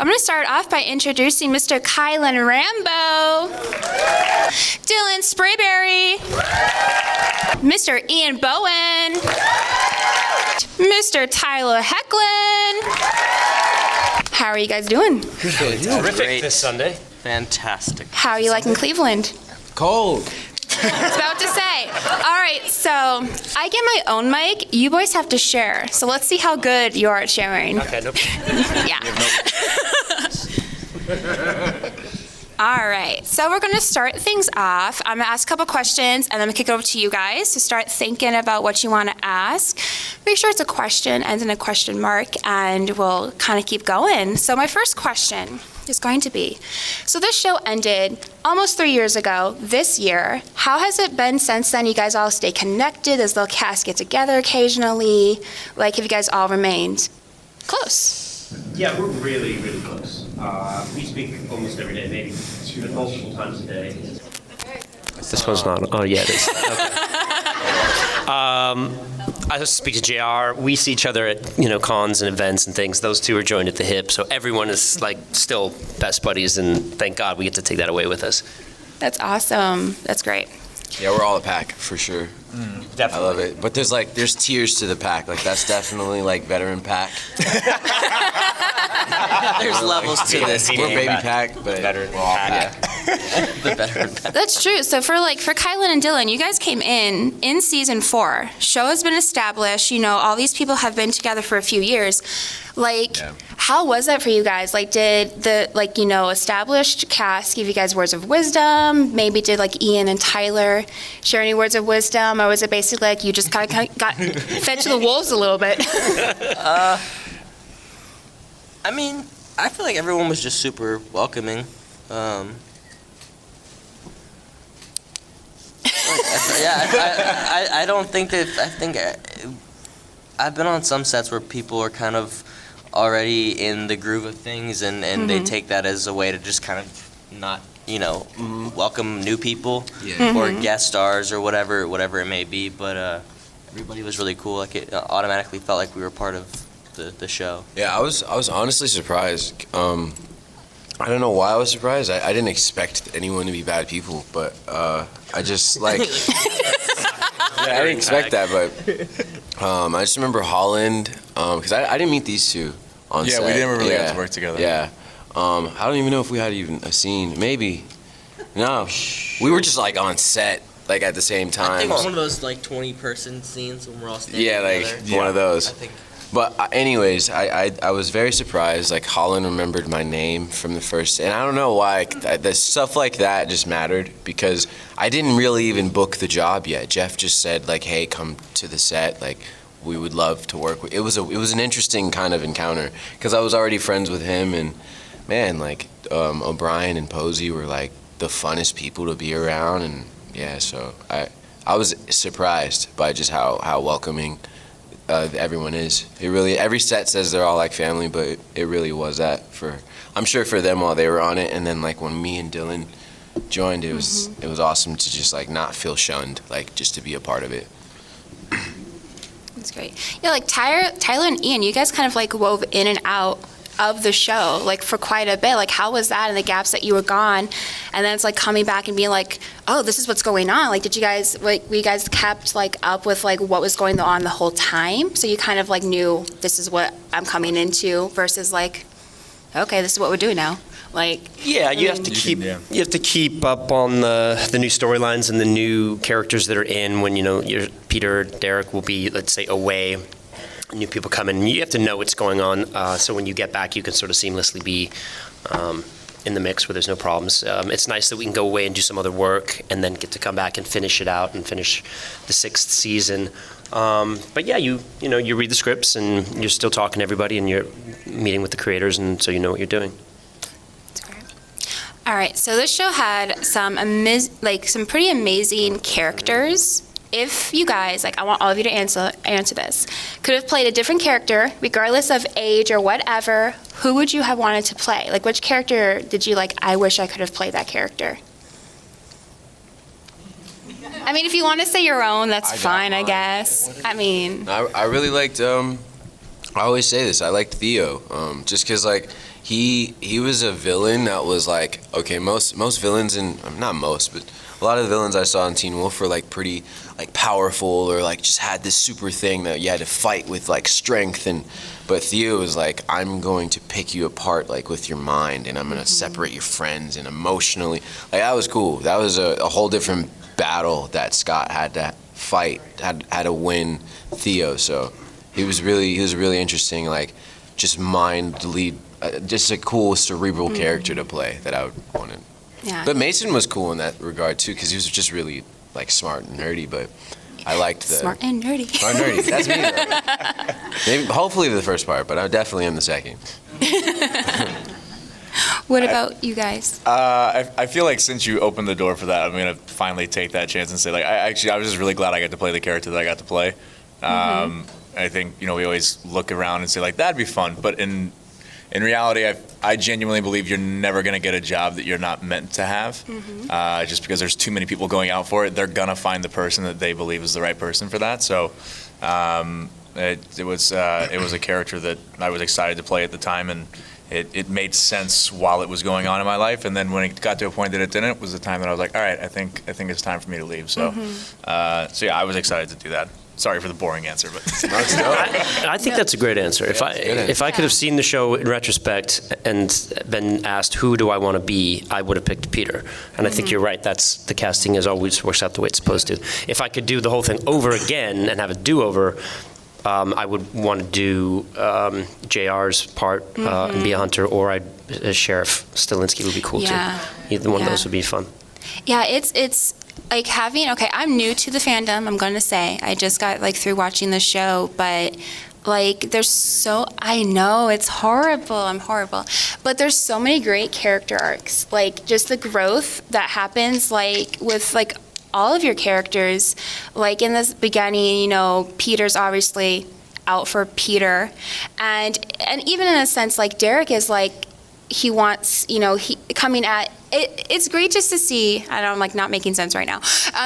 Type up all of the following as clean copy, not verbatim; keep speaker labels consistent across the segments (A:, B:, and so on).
A: I'm going to start off by introducing Mr. Khylin Rambo, Dylan Sprayberry, Mr. Ian Bohen, Mr. Tyler Hoechlin. How are you guys doing?
B: Terrific this Sunday.
C: Fantastic.
A: How are you liking Cleveland?
D: Cold.
A: I was about to say. All right, so I get my own mic. You boys have to share. So let's see how good you are at sharing.
B: Okay, nope.
A: Yeah. All right, so we're going to start things off. I'm going to ask a couple questions, and then I'm going to kick it over to you guys to start thinking about what you want to ask. Make sure it's a question, ends in a question mark, and we'll kind of keep going. So my first question is going to be, so this show ended almost 3 years ago this year. How has it been since then? You guys all stay connected? Does the cast get together occasionally? Like, have you guys all remained close?
B: Yeah, we're really, really close. We speak almost every day, maybe multiple times a day.
E: This one's not. Oh, yeah, it is. Okay. I speak to JR. We see each other at cons and events and things. Those two are joined at the hip, so everyone is like still best buddies, and thank God we get to take that away with us.
A: That's awesome. That's great.
D: Yeah, we're all a pack for sure.
B: Definitely.
D: I love it. But there's tiers to the pack. Like that's definitely like veteran pack.
C: There's levels to this.
D: We're baby pack, but
B: Veteran
D: we're all
B: pack.
D: pack.
C: The veteran pack.
A: That's true. So for Khylin and Dylan, you guys came in season 4. Show has been established. All these people have been together for a few years. How was that for you guys? Did the established cast give you guys words of wisdom? Maybe did Ian and Tyler share any words of wisdom, or was it basically you just kind of got fed to the wolves a little bit?
C: I mean, I feel like everyone was just super welcoming. I don't think that. I think I've been on some sets where people are kind of already in the groove of things, and they take that as a way to just kind of not, welcome new people or guest stars or whatever it may be. But everybody was really cool. Like it automatically felt like we were part of the show.
D: Yeah, I was honestly surprised. I don't know why I was surprised. I didn't expect anyone to be bad people, but I just I didn't expect that. But I just remember Holland because I didn't meet these two on set.
F: Yeah, we didn't really get to work together.
D: Yeah, I don't even know if we had even a scene. Maybe. No, we were just on set at the same time.
C: I think one of those 20-person scenes when we're all standing together.
D: One of those.
C: I think.
D: But anyways, I was very surprised. Holland remembered my name from the first, and I don't know why. The stuff like that just mattered because I didn't really even book the job yet. Jeff just said hey, come to the set. We would love to work with. It was an interesting kind of encounter because I was already friends with him, and man, O'Brien and Posey were the funnest people to be around, and yeah, so I was surprised by just how welcoming. Everyone is. It really, every set says they're all like family, but it really was that I'm sure for them while they were on it, and then when me and Dylan joined, it was awesome to just not feel shunned, just to be a part of it.
A: That's great. Yeah, Tyler and Ian, you guys kind of wove in and out of the show for quite a bit. How was that in the gaps that you were gone, and then it's coming back and being oh, this is what's going on? Did you guys were you guys kept up with what was going on the whole time, so you kind of knew this is what I'm coming into versus okay, this is what we're doing now?
E: Yeah, you have to keep up on the new storylines and the new characters that are in when your Peter or Derek will be, let's say, away. New people come in, and you have to know what's going on, so when you get back, you can sort of seamlessly be in the mix where there's no problems. It's nice that we can go away and do some other work and then get to come back and finish it out and finish the 6th season. But yeah, you read the scripts, and you're still talking to everybody, and you're meeting with the creators, and so you know what you're doing.
A: That's great. All right, so this show had some pretty amazing characters. If you guys, I want all of you to answer this, could have played a different character, regardless of age or whatever, who would you have wanted to play? Which character did you I wish I could have played that character? I mean, if you want to say your own, that's fine, I guess. I mean...
D: I really liked I always say this. I liked Theo, just because like he was a villain that was like, okay, most villains in, not most, but a lot of the villains I saw in Teen Wolf were like pretty like powerful, or like just had this super thing that you had to fight with like strength, but Theo was like, I'm going to pick you apart like with your mind, and I'm going to separate your friends and emotionally. Like that was cool. That was a whole different battle that Scott had to fight, had to win Theo. So he was really interesting, like just mind lead, just a cool cerebral character to play that I would want to.
A: Yeah.
D: But Mason was cool in that regard too, because he was just really like smart and nerdy. But I liked the
A: Smart and nerdy.
D: Smart and nerdy. That's me. Though. Maybe, hopefully the first part, but I definitely am the second.
A: What about you guys?
F: I feel like since you opened the door for that, I'm gonna finally take that chance and say like I was just really glad I got to play the character that I got to play. I think we always look around and say like that'd be fun, but in reality, I genuinely believe you're never going to get a job that you're not meant to have. Just because there's too many people going out for it, they're going to find the person that they believe is the right person for that. So it was a character that I was excited to play at the time, and it made sense while it was going on in my life. And then when it got to a point that it didn't, was the time that I was like, all right, I think it's time for me to leave. So so yeah, I was excited to do that. Sorry for the boring answer, but
E: I think that's a great answer. If I could have seen the show in retrospect and been asked who do I want to be, I would have picked Peter. And I think you're right. That's the casting is always works out the way it's supposed to. If I could do the whole thing over again and have a do-over, I would want to do JR's part and be a hunter, or Sheriff Stilinski would be cool too. Either one of those would be fun.
A: Yeah, it's like I'm new to the fandom, I'm going to say. I just got like through watching the show, but like I know it's horrible, I'm horrible, but there's so many great character arcs, like just the growth that happens like with like all of your characters. Like in this beginning, Peter's obviously out for Peter, and even in a sense like Derek is like, he wants, he coming at it. It's great just to see. I know I'm like not making sense right now.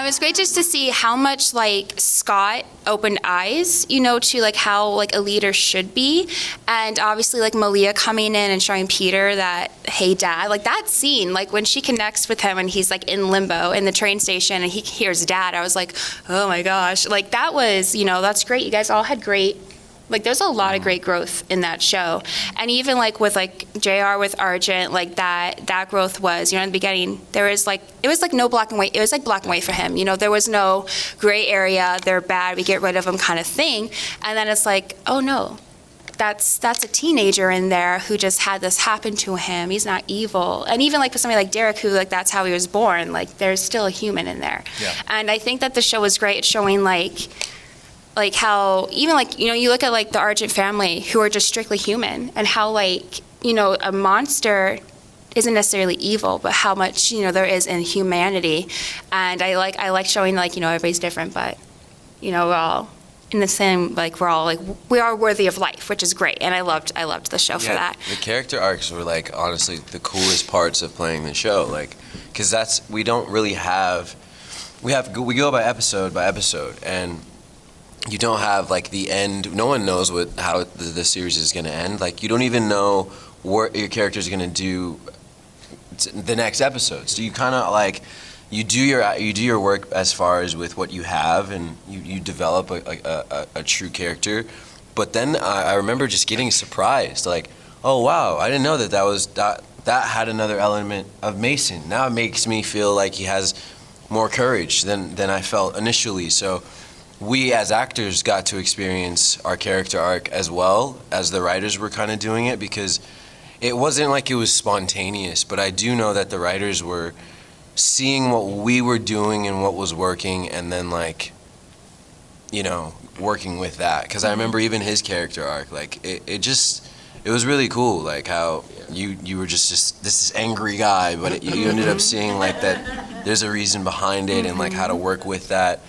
A: It's great just to see how much like Scott opened eyes, to like how like a leader should be, and obviously like Malia coming in and showing Peter that, hey Dad, like that scene, like when she connects with him and he's like in limbo in the train station and he hears Dad. I was like, oh my gosh, like that was, that's great. You guys all had great. Like, there's a lot of great growth in that show. And even, like, with, like, JR with Argent, like, that growth was, in the beginning, it was, like, no black and white. It was, like, black and white for him. There was no gray area, they're bad, we get rid of them kind of thing. And then it's like, oh, no, that's a teenager in there who just had this happen to him. He's not evil. And even, like, for somebody like Derek, who, like, that's how he was born, like, there's still a human in there.
F: Yeah.
A: And I think that the show was great at showing, like how even like you look at like the Argent family who are just strictly human, and how like a monster isn't necessarily evil, but how much there is in humanity. And I like showing like everybody's different, but we're all in the same, like we're all like we are worthy of life, which is great. And I loved the show for that.
D: The character arcs were like honestly the coolest parts of playing the show, like because we don't really have we go by episode, and you don't have like the end. No one knows how the series is going to end. Like you don't even know what your characters are going to do the next episode. So you kind of like you do your work as far as with what you have, and you develop a true character. But then I remember just getting surprised, like, oh wow, I didn't know that had another element of Mason. Now it makes me feel like he has more courage than I felt initially. So we as actors got to experience our character arc as well as the writers were kind of doing it, because it wasn't like it was spontaneous, but I do know that the writers were seeing what we were doing and what was working, and then like, working with that. Because I remember even his character arc, like it was really cool, like how you were just this angry guy, but you ended up seeing like that there's a reason behind it, and like how to work with that.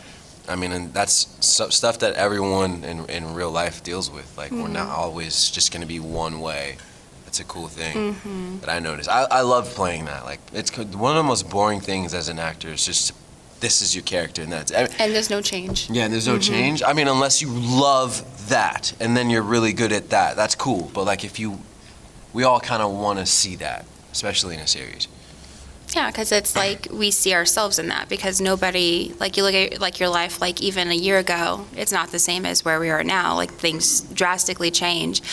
D: I mean, and that's stuff that everyone in real life deals with. Like, we're not always just going to be one way. That's a cool thing that I noticed. I love playing that. Like, it's one of the most boring things as an actor is just this is your character, and that's.
A: And there's no change.
D: Yeah, and there's no change. I mean, unless you love that, and then you're really good at that. That's cool. But like, we all kind of want to see that, especially in a series.
A: Yeah, because it's like we see ourselves in that, because nobody, like you look at like your life like even a year ago, it's not the same as where we are now. Like things drastically change.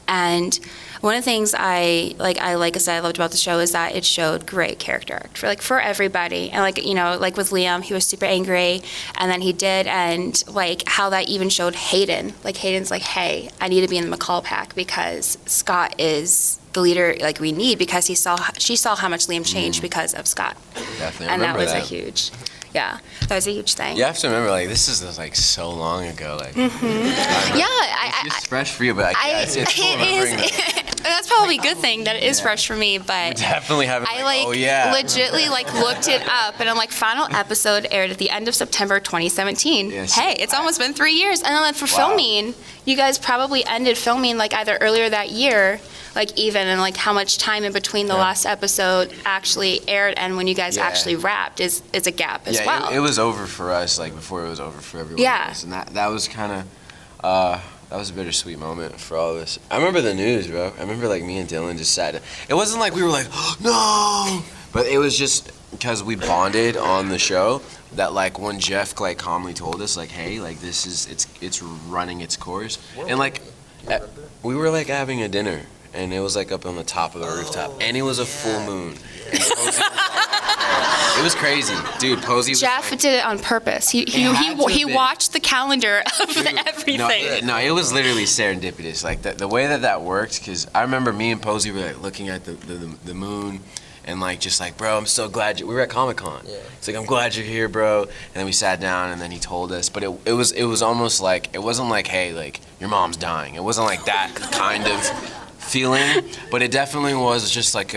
A: And one of the things I said I loved about the show is that it showed great character arc for everybody. And like, you know, like with Liam, he was super angry, and then he did, and like how that even showed Hayden. Like Hayden's like, hey, I need to be in the McCall pack because Scott is the leader like we need, because she saw how much Liam changed because of Scott.
D: Definitely,
A: And that was
D: that.
A: that was a huge thing.
D: You have to remember, like, this is like so long ago. Like,
A: Yeah,
D: it's fresh for you, but it's cool remembering that.
A: and that's probably a good thing that it is fresh for me, but
D: Definitely haven't.
A: I legitly looked it up, and I'm like, final episode aired at the end of September 2017.
D: Yeah,
A: Hey, it's almost been 3 years. And then like, for
D: Wow.
A: filming, you guys probably ended filming like either earlier that year, like even, and like how much time in between the last episode actually aired and when you guys
D: Yeah.
A: actually wrapped is a gap as well.
D: It was over for us, like before it was over for everyone
A: Yeah.
D: else, and that was kind of that was a bittersweet moment for all of us. I remember the news, bro. I remember like me and Dylan just sat. It wasn't like we were like, oh, no, but it was just because we bonded on the show that like when Jeff like calmly told us like, hey, like this is it's running its course, and like we were like having a dinner. And it was like up on the top of the rooftop, and it was a full moon. And Posey was like, it was crazy, dude. Posey was
A: Jeff
D: like,
A: did it on purpose. He
D: had to have been.
A: watched the calendar of
D: dude,
A: everything.
D: No, it was literally serendipitous. Like the way that worked, because I remember me and Posey were like looking at the moon, and like just like, bro, I'm so glad we were at Comic-Con. Yeah. It's like, I'm glad you're here, bro. And then we sat down, and then he told us. But it was almost like, it wasn't like, hey, like your mom's dying. It wasn't like that kind of feeling, but it definitely was just like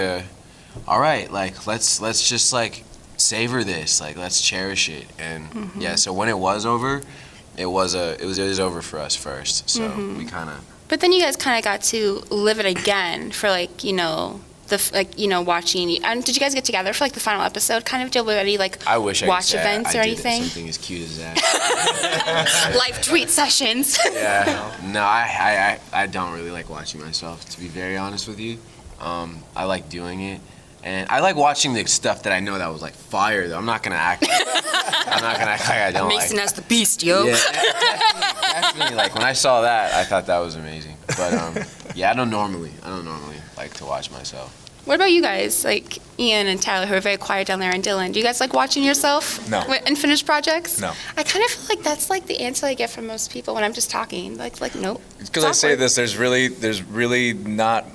D: all right, like let's just like savor this, like let's cherish it. And yeah, so when it was over, it was over for us first, so we kind of.
A: But then you guys kind of got to live it again for like, you know, watching. And did you guys get together for like the final episode? Kind of do any like
D: I wish I
A: watch
D: could say
A: events
D: I
A: or
D: did
A: anything?
D: something as cute as that.
A: Live tweet sessions.
D: Yeah, no, I don't really like watching myself, to be very honest with you. I like doing it, and I like watching the stuff that I know that was like fire. Though I'm not gonna act. Like I don't
A: Mason
D: like.
A: as the beast, yo.
D: Yeah, definitely. Like when I saw that, I thought that was amazing. But yeah, I don't normally like to watch myself.
A: What about you guys, like Ian and Tyler, who are very quiet down there, and Dylan? Do you guys like watching yourself
F: No.
A: with unfinished projects?
F: No.
A: I kind of feel like that's like the answer I get from most people when I'm just talking. Like nope.
F: Because I say this, there's really not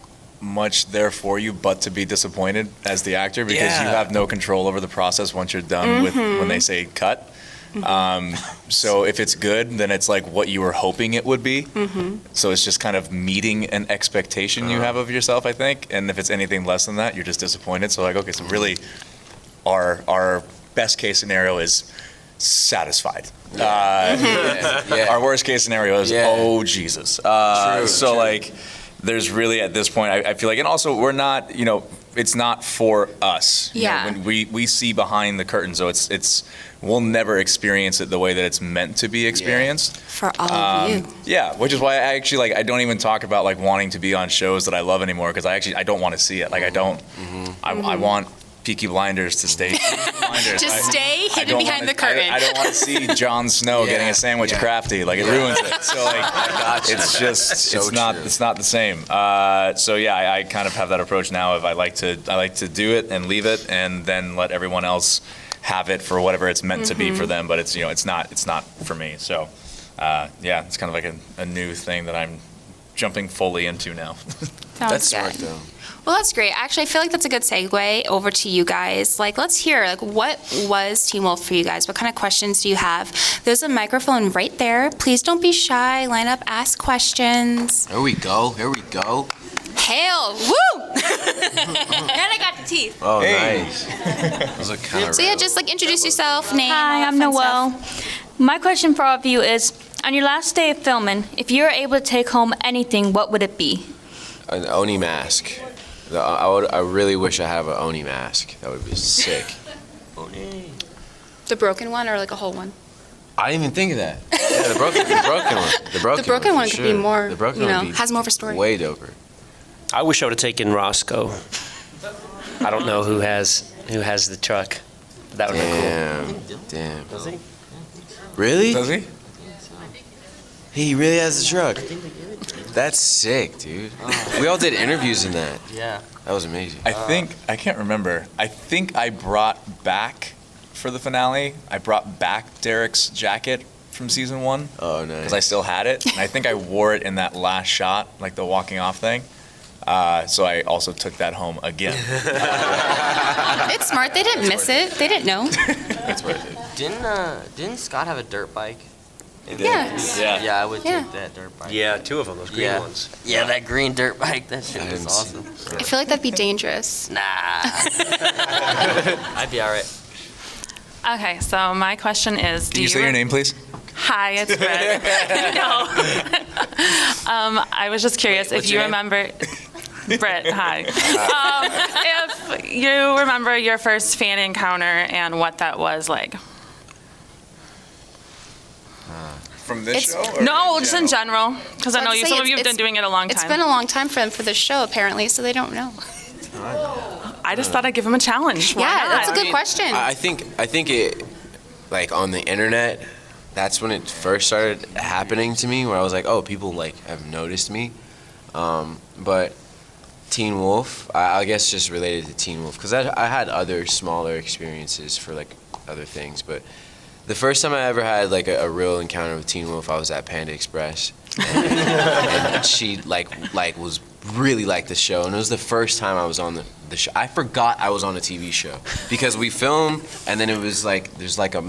F: much there for you but to be disappointed as the actor, because you have no control over the process once you're done with when they say cut. So if it's good, then it's like what you were hoping it would be. So it's just kind of meeting an expectation you have of yourself, I think. And if it's anything less than that, you're just disappointed. So like, okay, so really our best case scenario is satisfied. Our worst case scenario is, oh, Jesus. True. Like, there's really, at this point, I feel like, and also we're not, it's not for us.
A: Yeah.
F: When we see behind the curtain, so it's we'll never experience it the way that it's meant to be experienced.
A: For all of you.
F: Yeah, which is why I actually, I don't even talk about, wanting to be on shows that I love anymore, because I don't want to see it. I don't, I want Peaky Blinders to stay Peaky Blinders.
A: Just stay hidden behind the curtain.
F: I don't want to see Jon Snow getting a sandwich at Crafty. It ruins it. So it's just
D: So
F: it's not the same. So yeah, I kind of have that approach now of I like to do it and leave it, and then let everyone else have it for whatever it's meant to be for them. But it's it's not for me. So yeah, it's kind of like a new thing that I'm jumping fully into now.
A: Sounds
D: That's smart
A: good.
D: though.
A: Well, that's great. Actually, I feel like that's a good segue over to you guys. Let's hear, what was Teen Wolf for you guys? What kind of questions do you have? There's a microphone right there. Please don't be shy. Line up, ask questions.
D: Here we go.
A: Hail! Woo! And I got the teeth.
D: Oh, nice. Those are kind of.
A: So yeah, just introduce yourself, name.
G: Hi,
A: all
G: I'm
A: that fun
G: Noelle.
A: stuff.
G: My question for all of you is, on your last day of filming, if you were able to take home anything, what would it be?
D: An Oni mask. I really wish I have an Oni mask. That would be sick.
A: The broken one or like a whole one?
D: I didn't even think of that. Yeah, the broken one. The broken
A: one
D: for
A: could be
D: sure.
A: more,
D: The broken
A: you
D: one
A: know,
D: would be
A: has more of a story.
D: Way doper.
E: I wish I would have taken Roscoe. I don't know who has the truck. That would be cool.
D: Damn. Does he? Really?
F: Does he?
D: He really has the truck. That's sick, dude. We all did interviews in that.
C: Yeah.
D: That was amazing.
F: I can't remember. I think I brought back for the finale. I brought back Derek's jacket from season 1
D: Oh, nice.
F: because I still had it, and I think I wore it in that last shot, like the walking off thing. So I also took that home again.
A: It's smart. They didn't miss it. They didn't know.
D: That's what I did.
C: Didn't Scott have a dirt bike?
A: Yes.
C: Yeah, I would
A: Yeah.
C: take that dirt bike.
E: Yeah, 2 of them, those green
C: Yeah.
E: ones.
C: Yeah, that green dirt bike, that shit
D: I
C: was
D: didn't see
C: awesome.
A: I feel like that'd be dangerous.
C: Nah. I'd be all right.
H: Okay, so my question is,
F: Can you say your name, please?
H: Hi, it's Brett. No. I was just curious
C: Wait, what's
H: if you
C: your name?
H: remember. Brett, hi. If you remember your first fan encounter and what that was like.
F: From this
A: It's-
F: show? Or
H: No, just in general, because I know
A: I'd
H: you.
A: say
H: Some of you have
A: it's-
H: been doing it a long
A: It's
H: time.
A: been a long time for them for the show, apparently, so they don't know.
H: I just thought I'd give him a challenge. Why
A: Yeah,
H: not?
A: that's a good question.
D: I think it, like on the internet, that's when it first started happening to me, where I was like, oh, people like have noticed me. But Teen Wolf, I guess just related to Teen Wolf, because I had other smaller experiences for like other things, but the first time I ever had like a real encounter with Teen Wolf, I was at Panda Express, and she like was really liked the show, and it was the first time I was on the show. I forgot I was on a TV show because we filmed, and then it was like there's like a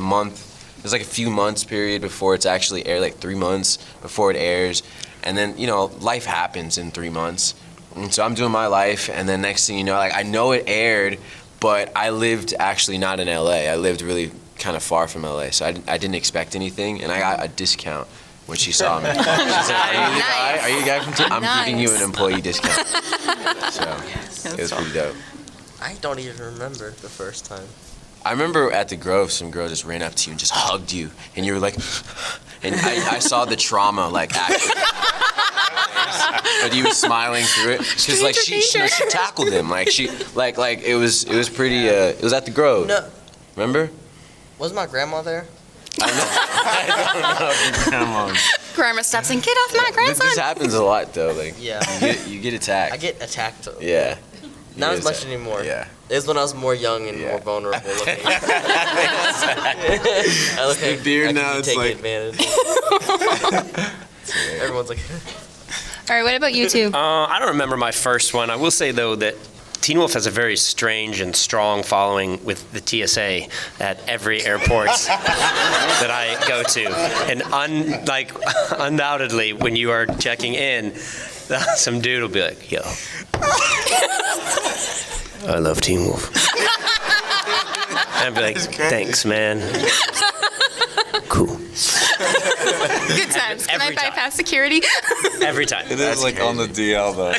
D: few months period before it's actually aired, like 3 months before it airs, and then life happens in 3 months, and so I'm doing my life, and then next thing you know, like I know it aired, but I lived actually not in LA. I lived really kind of far from LA, so I didn't expect anything, and I got a discount when she saw me. She's like, are you the guy from I'm giving you an employee discount. So it was pretty dope.
C: I don't even remember the first time.
D: I remember at the Grove, some girl just ran up to you and just hugged you, and you were like, and I saw the trauma like actually. But you were smiling through it because like she tackled him like she like it was pretty it was at the Grove.
C: No,
D: Remember?
C: was my grandma there?
A: Grandma stops and get off my grandson.
D: This happens a lot though. Like
C: Yeah.
D: you get attacked.
C: I get attacked.
D: Yeah.
C: Not
D: You
C: as
D: get
C: much
D: attacked.
C: anymore.
D: Yeah.
C: It was when I was more young and
D: Yeah.
C: more vulnerable looking. I look like
D: beard
C: I
D: now,
C: could
D: it's
C: be taken
D: like-
C: advantage. Everyone's like,
A: All right, what about you two?
E: I don't remember my first one. I will say, though, that Teen Wolf has a very strange and strong following with the TSA at every airport that I go to. And undoubtedly, when you are checking in, some dude will be like, yo, I love Teen Wolf. And I'd be like, thanks, man. Cool.
A: Good times. Can I
E: Every time.
A: bypass security?
E: Every time.
F: It is like on the DL though.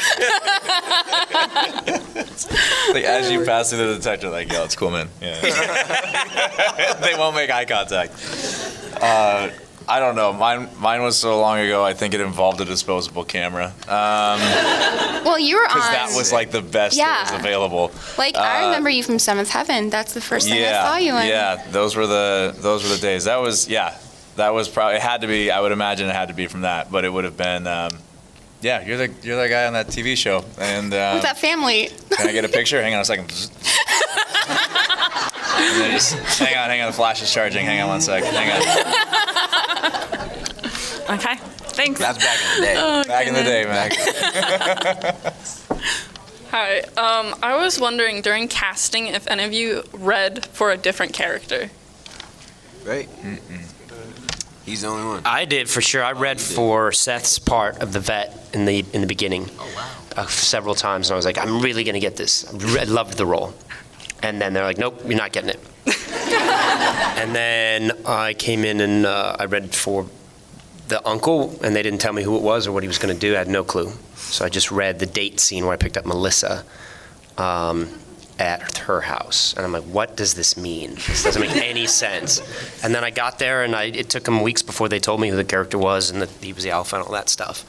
F: Like as you pass through the detector, like, yo, it's cool, man. Yeah. They won't make eye contact. I don't know. Mine was so long ago. I think it involved a disposable camera.
A: Well, you were on.
F: Because that was like the best that was
A: Yeah.
F: available.
A: Like, I remember you from Seventh Heaven. That's the first thing I saw you in.
F: Yeah, those were the days. That was probably, it had to be, I would imagine it had to be from that, but it would have been, yeah, you're the guy on that TV show. And
A: With that family.
F: can I get a picture? Hang on a second. And then just, hang on, the flash is charging. Hang on 1 second. Hang on.
H: Okay, thanks.
D: That's back in the day.
F: Back in the day, man.
I: Hi. I was wondering during casting if any of you read for a different character.
D: Right? He's the only one.
E: I did for sure. I read for Seth's part of the vet in the beginning. Several times, and I was like, I'm really gonna get this. I loved the role. And then they're like, nope, you're not getting it. And then I came in and I read for the uncle, and they didn't tell me who it was or what he was going to do. I had no clue. So I just read the date scene where I picked up Melissa. And at her house. And I'm like, what does this mean? This doesn't make any sense. And then I got there, and it took them weeks before they told me who the character was and that he was the alpha and all that stuff.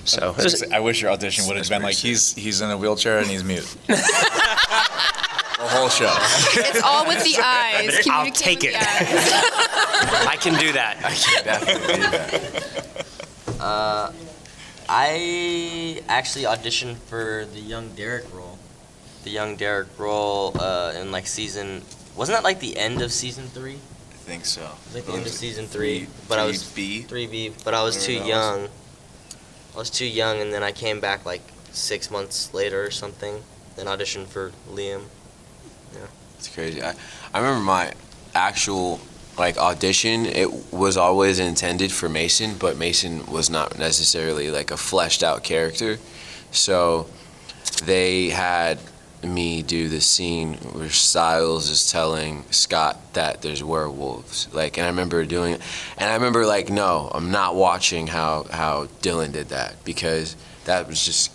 E: So it was,
F: I wish your audition would have been like, he's in a wheelchair and he's mute. The whole show.
A: It's all with the eyes.
E: I'll
A: Communicate
E: take
A: with
E: it.
A: the eyes.
E: I can do that.
D: I can definitely do that.
C: I actually auditioned for the young Derek role. The young Derek role in like season, wasn't that like the end of season 3?
F: I think so.
C: Like the end of season 3, but I was 3B, but I was too young. I was too young, and then I came back like 6 months later or something, and auditioned for Liam.
D: It's crazy. I remember my actual like audition. It was always intended for Mason, but Mason was not necessarily like a fleshed out character. So they had me do the scene where Stiles is telling Scott that there's werewolves. Like, and I remember doing it, and I remember like, no, I'm not watching how Dylan did that, because that was just.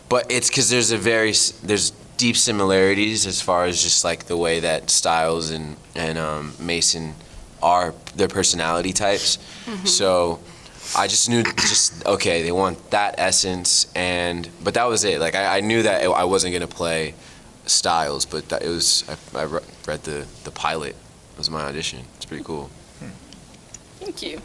D: But it's because there's deep similarities as far as just like the way that Stiles and Mason are, their personality types. So I just knew okay, they want that essence, but that was it. Like I knew that I wasn't gonna play Stiles, but that it was. I read the pilot. It was my audition. It's pretty cool.
I: Thank you.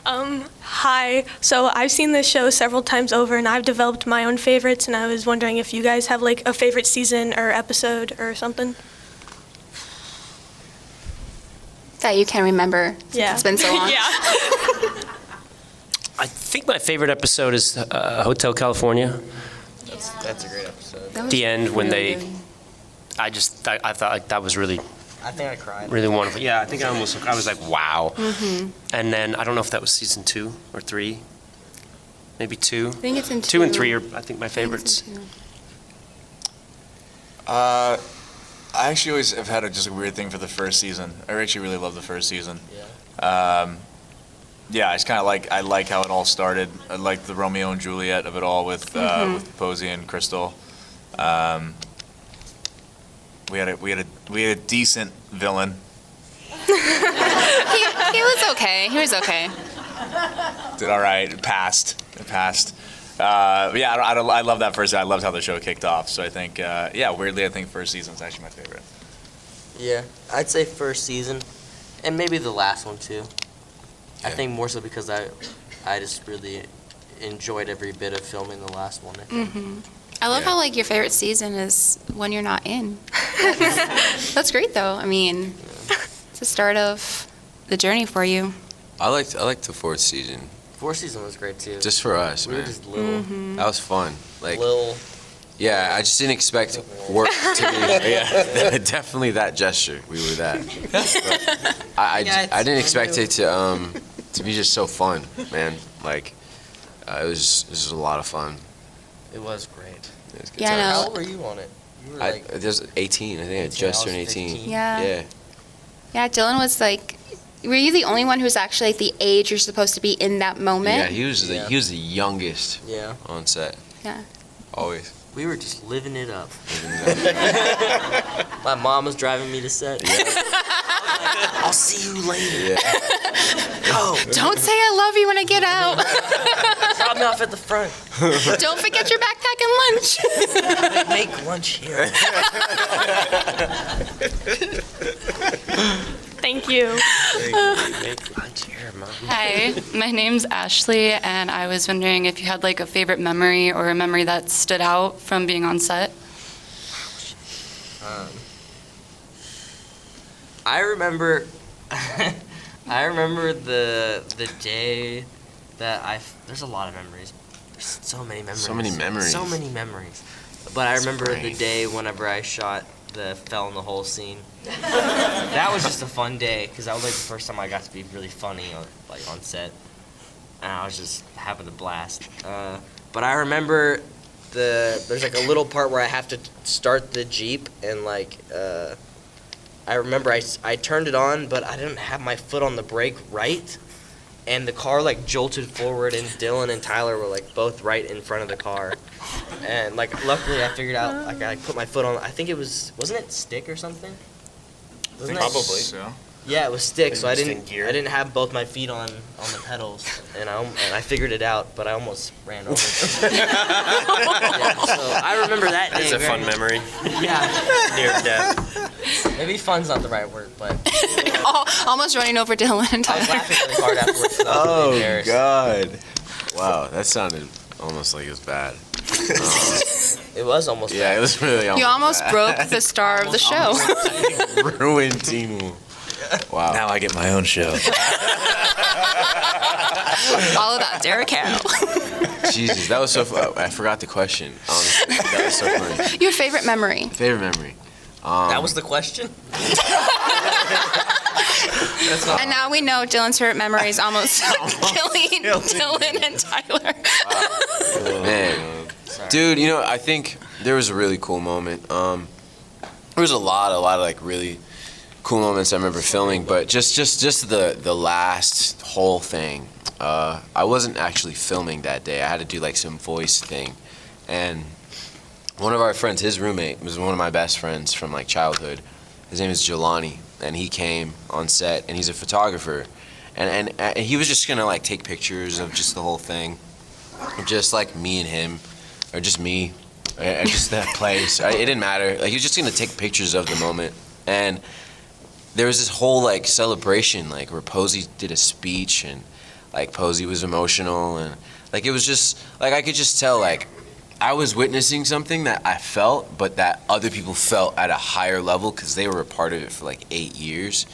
J: Hi. So I've seen this show several times over, and I've developed my own favorites, and I was wondering if you guys have like a favorite season or episode or something.
A: That you can remember.
J: Yeah.
A: It's been so long.
J: Yeah.
E: I think my favorite episode is Hotel California.
C: That's a great episode.
A: That was
E: The end when
A: really,
E: they, I thought like that was really,
C: I think I cried.
E: really wonderful. Yeah, I think I was like, wow. And then I don't know if that was season 2 or 3, maybe 2.
A: I think it's in
E: 2 and 3 are I think my favorites.
F: I actually always have had just a weird thing for the first season. I actually really love the first season. Yeah, it's kind of like, I like how it all started. I like the Romeo and Juliet of it all with Posey and Crystal. We had a decent villain.
A: He was okay. He was okay.
F: Did all right. It passed. Yeah, I love that first. I loved how the show kicked off. So I think, weirdly, I think first season's actually my favorite.
C: Yeah, I'd say first season, and maybe the last one too. I think more so because I just really enjoyed every bit of filming the last one. I think.
A: I love how like your favorite season is when you're not in. That's great though. I mean, it's the start of the journey for you.
D: I liked the 4th season.
C: 4th season was great too.
D: Just for us,
C: We were
D: man.
C: just little,
D: That was fun. Like,
C: little.
D: yeah, I just didn't expect work to be. Yeah, definitely that gesture. We were that. But I didn't expect it to be just so fun, man. Like, it was just a lot of fun.
C: It was great.
D: It was good
A: Yeah, I
D: times.
A: know.
C: How old were you on it? You were like
D: There's 18. I think I just turned 18.
C: 15.
A: Yeah.
D: Yeah.
A: Yeah, Dylan was like, were you the only one who was actually like the age you're supposed to be in that moment?
D: Yeah, he was the youngest
C: Yeah.
D: on set.
A: Yeah.
D: Always.
C: We were just living it up. My mom was driving me to set. I'll see you later.
D: Yeah.
C: Go.
A: Don't say I love you when I get out.
C: Drop me off at the front.
A: Don't forget your backpack and lunch.
C: Make lunch here.
J: Thank you.
E: Make lunch here, Mom.
K: Hi, my name's Ashley, and I was wondering if you had like a favorite memory or a memory that stood out from being on set.
C: I remember the day that there's a lot of memories. There's so many memories.
D: So many memories.
C: So many memories. But I remember the
D: Spring.
C: day whenever I shot the fell in the hole scene. That was just a fun day because that was like the first time I got to be really funny on set, and I was just having a blast. But I remember there's like a little part where I have to start the Jeep, and like I remember I turned it on, but I didn't have my foot on the brake right, and the car like jolted forward, and Dylan and Tyler were like both right in front of the car. And like luckily I figured out, like I put my foot on, I think it wasn't it stick or something? Wasn't it?
F: Probably. So.
C: Yeah, it was stick, so I
E: Stick gear.
C: didn't have both my feet on the pedals, and I figured it out, but I almost ran over them. Yeah, so I remember that day.
E: It's a fun
C: very-
E: memory.
C: Yeah,
E: Near death.
C: maybe fun's not the right word, but
A: Almost running over Dylan and
C: I was
A: Tyler.
C: laughing really hard afterwards. 'Cause I was really
D: Oh
C: embarrassed.
D: God! Wow, that sounded almost like it was bad.
C: It was almost.
D: Yeah, it was really.
A: You almost
D: bad.
A: broke the star of the show.
D: Ruined Teen Wolf. Wow.
F: Now I get my own show.
A: All about Derek Hale.
D: Jesus, that was so. I forgot the question. Honestly, that was so funny.
A: Your favorite memory?
D: Favorite memory.
C: That was the question.
A: And now we know Dylan's favorite memory is almost killing Dylan and Tyler.
D: Man, dude, you know, I think there was a really cool moment. There was a lot of like really cool moments I remember filming, but just the last whole thing. I wasn't actually filming that day. I had to do like some voice thing, and one of our friends, his roommate, was one of my best friends from like childhood. His name is Jelani, and he came on set, and he's a photographer, and he was just gonna like take pictures of just the whole thing, just like me and him, or just me, or just that place. It didn't matter. Like he was just gonna take pictures of the moment, and there was this whole like celebration, like where Posey did a speech, and like Posey was emotional, and like it was just like I could just tell like I was witnessing something that I felt, but that other people felt at a higher level because they were a part of it for like 8 years.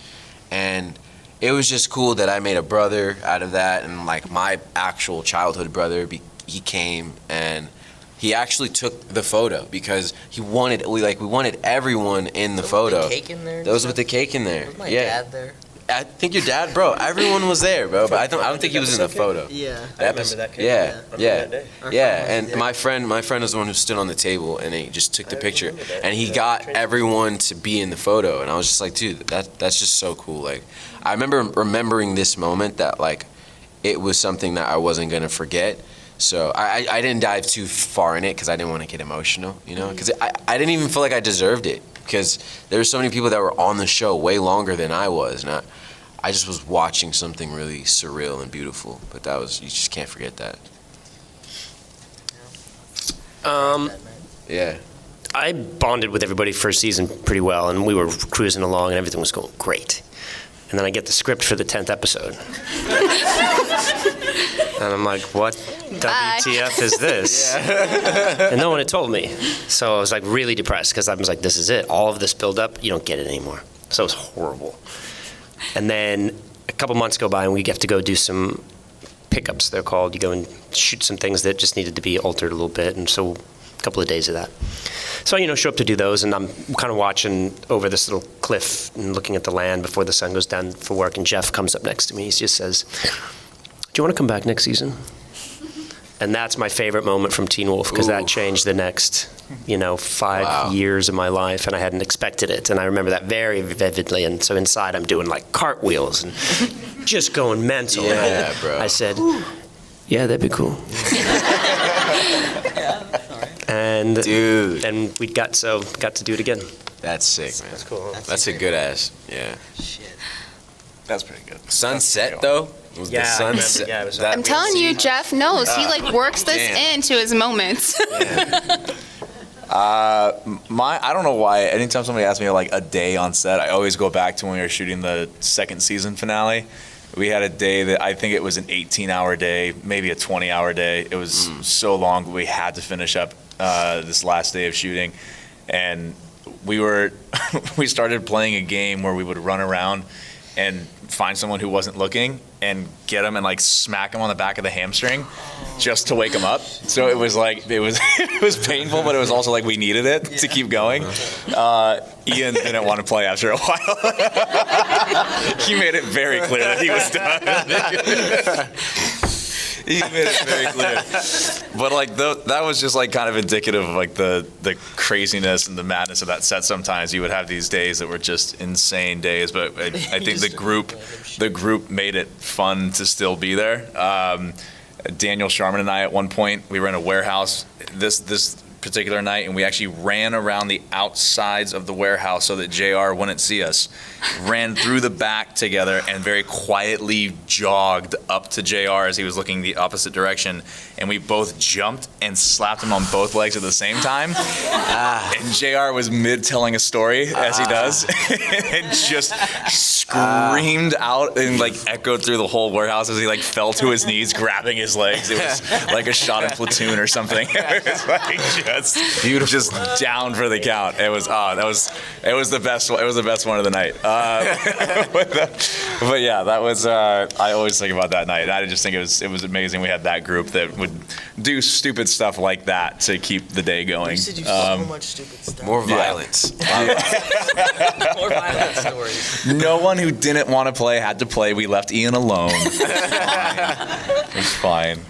D: And it was just cool that I made a brother out of that, and like my actual childhood brother, he came and he actually took the photo because we wanted everyone in the photo.
C: With the cake in there.
D: Those with the cake in there.
C: Was my
D: Yeah.
C: dad there?
D: I think your dad, bro. Everyone was there, bro. But I don't think he was in the photo.
C: Yeah.
E: I remember that cake.
D: Yeah, yeah,
E: that day.
D: yeah. And my friend was the one who stood on the table, and he just took the picture, and he got everyone to be in the photo, and I was just like, dude, that's just so cool. Like, I remember remembering this moment that like it was something that I wasn't gonna forget. So I didn't dive too far in it because I didn't want to get emotional, you know, because I didn't even feel like I deserved it because there were so many people that were on the show way longer than I was, and I just was watching something really surreal and beautiful. But you just can't forget that. Yeah.
E: I bonded with everybody first season pretty well, and we were cruising along, and everything was going great. And then I get the script for the 10th episode. And I'm like, what WTF is this? And no one had told me. So I was like really depressed because I was like, this is it. All of this build up, you don't get it anymore. So it was horrible. And then a couple months go by and we have to go do some pickups, they're called. You go and shoot some things that just needed to be altered a little bit. And so a couple of days of that. So, show up to do those, and I'm kind of watching over this little cliff and looking at the land before the sun goes down for work, and Jeff comes up next to me. He just says, do you want to come back next season? And that's my favorite moment from Teen Wolf, because that changed the next, 5 years of my life, and I hadn't expected it. And I remember that very vividly. And so inside I'm doing like cartwheels and just going mental.
D: Yeah, bro.
E: I said, yeah, that'd be cool. And
D: Dude.
E: And we got to do it again.
D: That's sick, man.
E: That's cool. Huh?
D: That's a good ass. Yeah.
C: Shit.
F: That's pretty good.
D: Sunset though. It was the sunset.
E: Yeah, it was
A: I'm telling you, Jeff knows. He works this into his moments.
F: I don't know why. Anytime somebody asks me like a day on set, I always go back to when we were shooting the second season finale. We had a day that I think it was an 18-hour day, maybe a 20-hour day. It was so long, but we had to finish up this last day of shooting, and we started playing a game where we would run around and find someone who wasn't looking and get them and smack them on the back of the hamstring just to wake them up. So it was it was painful, but it was also we needed it to keep going. Ian didn't want to play after a while. He made it very clear that he was done. He made it very clear. But like that was just like kind of indicative of like the craziness and the madness of that set. Sometimes you would have these days that were just insane days, but I think the group made it fun to still be there. Daniel Sharman and I at one point, we were in a warehouse this particular night, and we actually ran around the outsides of the warehouse so that JR wouldn't see us. Ran through the back together and very quietly jogged up to JR as he was looking the opposite direction, and we both jumped and slapped him on both legs at the same time. And JR was mid telling a story, as he does, and just screamed out and like echoed through the whole warehouse as he like fell to his knees grabbing his legs. It was like a shot in Platoon or something. It was like just down for the count. It was the best one. It was the best one of the night. But yeah, that was I always think about that night. I just think it was amazing. We had that group that would do stupid stuff like that to keep the day going.
C: We used to do so much stupid stuff.
D: More violence.
C: More violent stories.
F: No one who didn't want to play had to play. We left Ian alone. It was fine.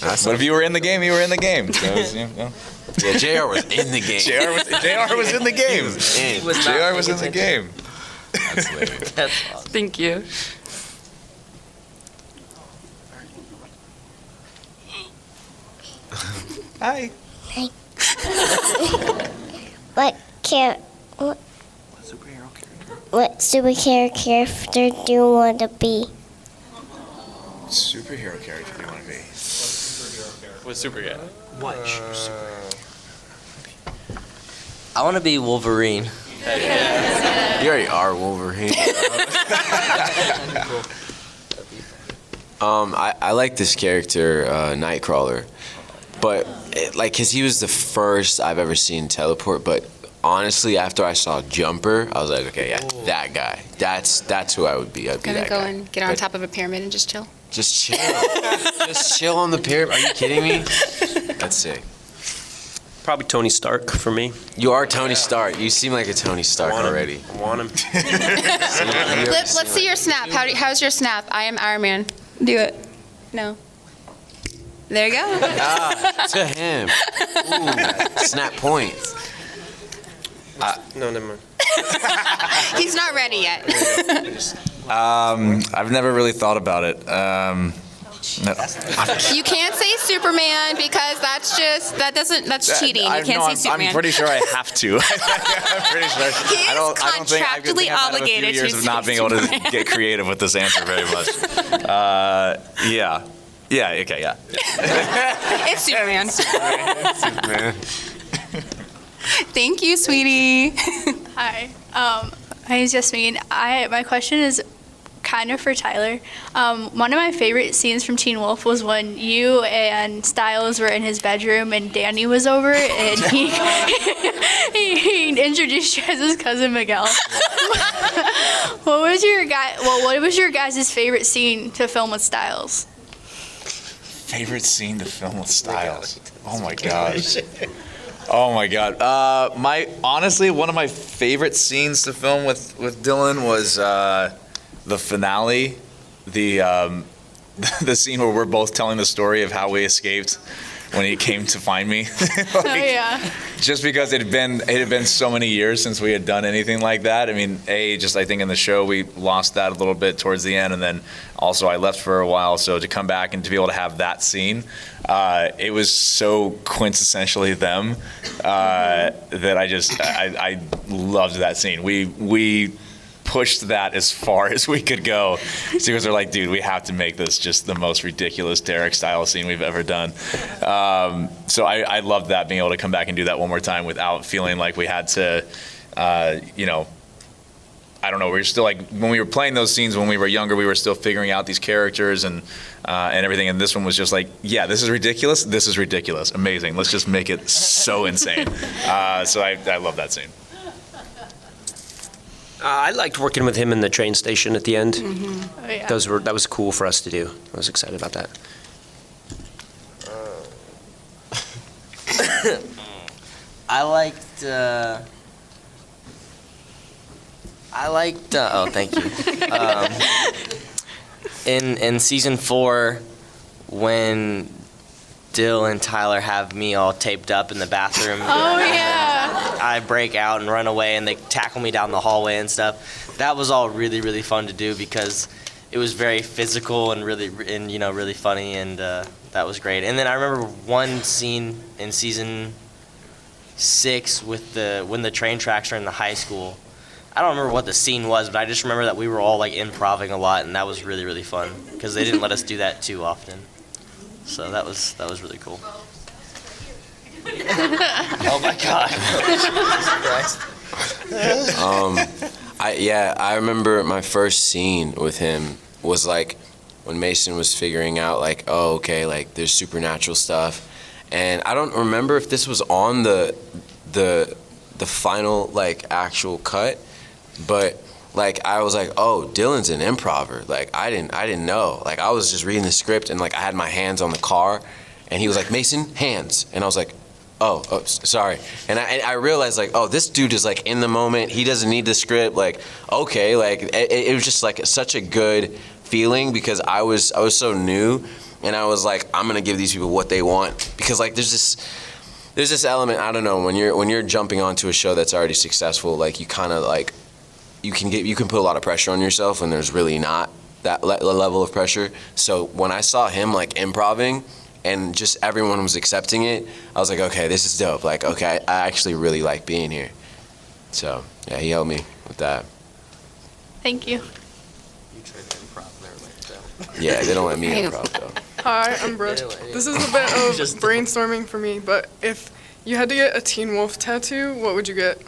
F: But if you were in the game, you were in the game. So it was,
D: Yeah, JR was in the game.
F: JR was in the game. JR was in the game.
D: That's hilarious.
C: That's awesome.
K: Thank you.
F: Hi.
L: What superhero character do you want to be?
F: Superhero character do you want to be?
E: What superhero? What?
C: I want to be Wolverine.
D: You already are Wolverine. I like this character, Nightcrawler, but cause he was the first I've ever seen teleport. But honestly, after I saw Jumper, I was like, okay, yeah, that guy. That's who I would be. I'd be
A: Gonna
D: that
A: go
D: guy.
A: and get on top of a pyramid and just chill.
D: Just chill. Just chill on the pyramid. Are you kidding me? That's sick.
E: Probably Tony Stark for me.
D: You are Tony Stark. You seem like a Tony Stark already.
E: I want him.
A: Let's see your snap. How's your snap? I am Iron Man. Do it. No. There you go.
D: To him. Ooh, snap point.
E: No, never mind.
A: He's not ready yet.
F: I've never really thought about it.
A: You can't say Superman because that's cheating. You can't say Superman.
F: I'm pretty sure I have to. I'm pretty sure.
A: He is contractually obligated
F: years
A: to
F: of not
A: say
F: being able to
A: Superman.
F: get creative with this answer very much. Yeah. Okay. Yeah.
A: It's Superman.
D: Superman.
A: Thank you, sweetie.
M: Hi, my name is Yasmin. My question is kind of for Tyler. One of my favorite scenes from Teen Wolf was when you and Styles were in his bedroom and Danny was over and he introduced you as his cousin Miguel. What was your guys' favorite scene to film with Styles?
F: Favorite scene to film with Styles. Oh my gosh. Oh my God. Honestly, one of my favorite scenes to film with Dylan was the finale, the scene where we're both telling the story of how we escaped when he came to find me.
M: Oh yeah.
F: Just because it had been so many years since we had done anything like that. I mean, I think in the show we lost that a little bit towards the end, and then also I left for a while. So to come back and to be able to have that scene, it was so quintessentially them that I loved that scene. We pushed that as far as we could go. Because they're like, dude, we have to make this just the most ridiculous Derek style scene we've ever done. So I loved that, being able to come back and do that one more time without feeling like we had to, I don't know, we were still like, when we were playing those scenes when we were younger, we were still figuring out these characters and everything. And this one was just like, yeah, this is ridiculous. This is ridiculous. Amazing. Let's just make it so insane. So I love that scene.
E: I liked working with him in the train station at the end.
M: Oh, yeah.
E: That was cool for us to do. I was excited about that.
C: I liked. Oh, thank you. In season 4, when Dill and Tyler have me all taped up in the bathroom.
I: Oh, yeah.
C: I break out and run away, and they tackle me down the hallway and stuff. That was all really, really fun to do because it was very physical and really funny, and that was great. And then I remember one scene in season 6 with when the train tracks are in the high school. I don't remember what the scene was, but I just remember that we were all like improving a lot, and that was really, really fun because they didn't let us do that too often. So that was really cool. Oh my God! Jesus Christ.
D: I remember my first scene with him was like when Mason was figuring out like, oh, okay, like there's supernatural stuff, and I don't remember if this was on the final like actual cut, but like I was like, oh, Dylan's an improver. Like I didn't know. Like I was just reading the script and like I had my hands on the car, and he was like, Mason, hands, and I was like, oh, sorry. And I realized like, oh, this dude is like in the moment. He doesn't need the script. Like, okay, like it was just like such a good feeling because I was so new, and I was like, I'm gonna give these people what they want because like there's this element, I don't know, when you're jumping onto a show that's already successful, like you kind of like you can put a lot of pressure on yourself when there's really not that level of pressure. So when I saw him like improving and just everyone was accepting it, I was like, okay, this is dope. Like, okay, I actually really like being here. So yeah, he helped me with that.
M: Thank you.
C: You tried to improv there, like
D: Yeah, they don't let me improv though.
N: Hi, I'm Brooke. This is a bit of brainstorming for me, but if you had to get a Teen Wolf tattoo, what would you get?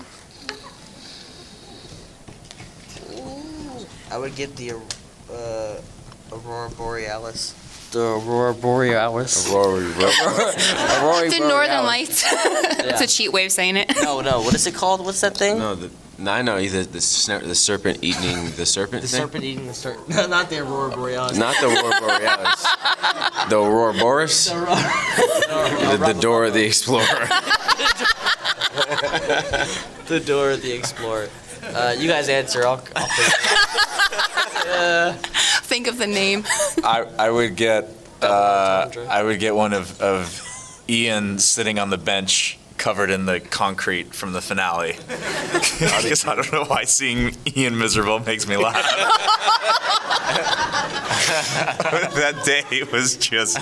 C: I would get the Aurora Borealis. The Aurora Borealis.
E: Aurora
A: The Northern Lights. It's
C: Yeah.
A: a cheat way of saying it.
C: No, what is it called? What's that thing?
D: No, I know the serpent eating the serpent.
C: The
D: thing?
C: serpent eating the serpent. No, not the Aurora Borealis.
D: Not the Aurora Borealis. The Aurora Boris. The Dora the Explorer.
C: The Dora the Explorer. You guys answer. I'll
A: Think of the name.
F: I would get one of Ian sitting on the bench covered in the concrete from the finale. Because I don't know why seeing Ian miserable makes me laugh. That day was just,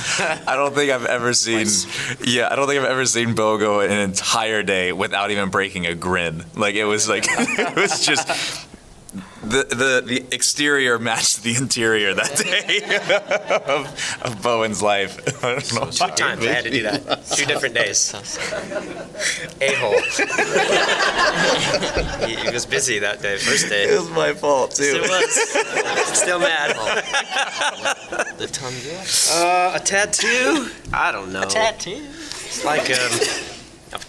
F: I don't think I've ever seen Bo go an entire day without even breaking a grin. Like it was just the exterior matched the interior that day of Bowen's life. I don't know.
E: 2 times I had to do that. 2 different days. A-hole. He was busy that day, first day.
F: It was my fault too.
E: It was. Still mad.
C: The tongue.
E: A tattoo? I don't know.
C: A tattoo.
E: It's like a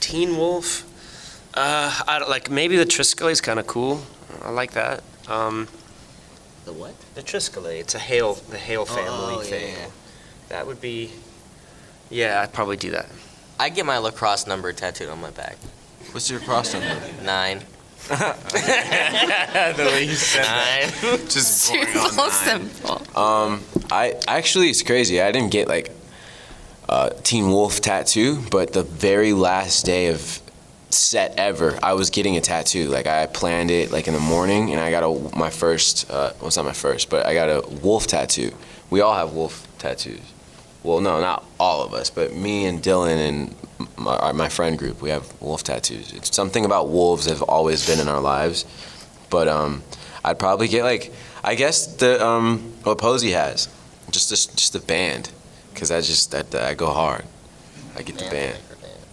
E: Teen Wolf. I don't, like maybe the Triskelly's kind of cool. I like that.
C: The what?
E: The Triskelly. It's the Hale family thing.
C: Yeah.
E: That would be. Yeah, I'd probably do that.
C: I'd get my lacrosse number tattooed on my back.
D: What's your cross number?
C: 9.
F: The way you said that.
C: 9.
D: Just
A: It's
D: boring
A: so
D: on 9.
A: simple.
D: I actually, it's crazy. I didn't get like a Teen Wolf tattoo, but the very last day of set ever, I was getting a tattoo. Like I planned it like in the morning, and I got my first. Well, it's not my first, but I got a wolf tattoo. We all have wolf tattoos. Well, no, not all of us, but me and Dylan and my friend group, we have wolf tattoos. It's something about wolves that have always been in our lives. But I'd probably get like, I guess the what Posey has, just the band, because I go hard. I get the band.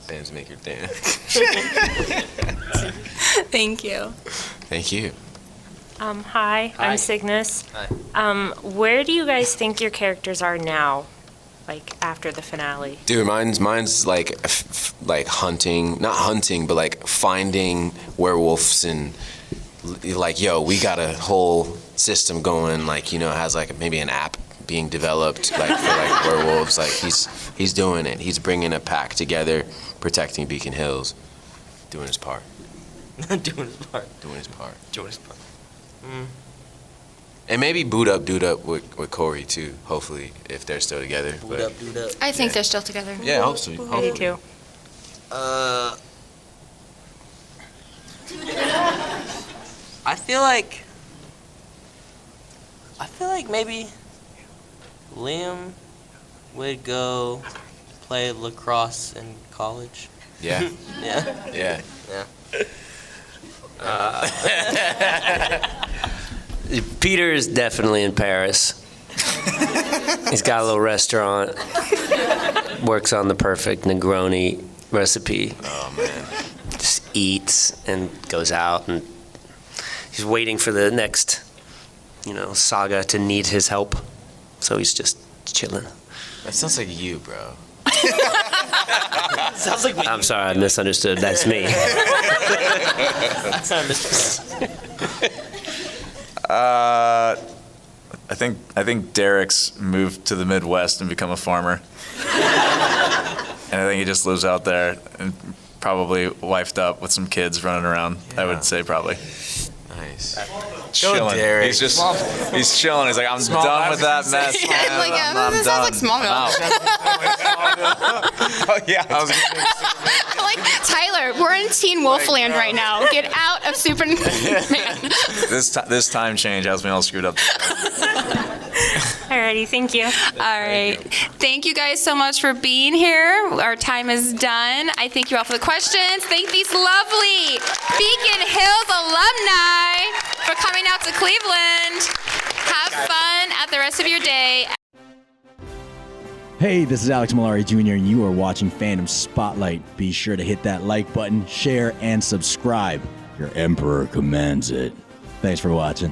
D: Bands make your dance.
A: Thank you.
D: Thank you.
O: Hi,
C: Hi.
O: I'm Cygnus.
C: Hi.
O: Where do you guys think your characters are now, like after the finale?
D: Dude, mine's like like hunting, not hunting, but like finding werewolves and like, yo, we got a whole system going. Like, you know, has like maybe an app being developed like for like werewolves. Like he's doing it. He's bringing a pack together, protecting Beacon Hills, doing his part.
C: Doing his part.
D: Doing his part.
C: Doing his part.
D: And maybe boot up, dude up with Corey too. Hopefully, if they're still together.
C: Boot up, dude up.
A: I think they're still together.
D: Yeah, I hope so.
O: I do too.
C: I feel like maybe Liam would go play lacrosse in college.
D: Yeah.
C: Yeah.
D: Yeah.
E: Peter is definitely in Paris. He's got a little restaurant. Works on the perfect Negroni recipe.
D: Oh man.
E: Just eats and goes out, and he's waiting for the next, saga to need his help. So he's just chilling.
D: That sounds like you, bro.
C: Sounds like
E: I'm sorry, I misunderstood. That's me.
F: I think Derek's moved to the Midwest and become a farmer. And I think he just lives out there and probably wifed up with some kids running around. Yeah. I would say probably.
D: Nice.
F: Chilling.
D: Derek.
F: He's chilling. He's like, I'm done with that mess. Man.
A: This sounds like Smallville.
F: Oh yeah.
A: Like, Tyler, we're in Teen Wolf Land right now. Get out of Superman.
F: This time change has me all screwed up.
O: Alrighty, thank you.
A: All right. Thank you guys so much for being here. Our time is done. I thank you all for the questions. Thank these lovely Beacon Hills alumni for coming out to Cleveland. Have fun at the rest of your day.
P: Hey, this is Alex Malari Jr., and you are watching Fandom Spotlight. Be sure to hit that like button, share, and subscribe. Your Emperor commands it. Thanks for watching.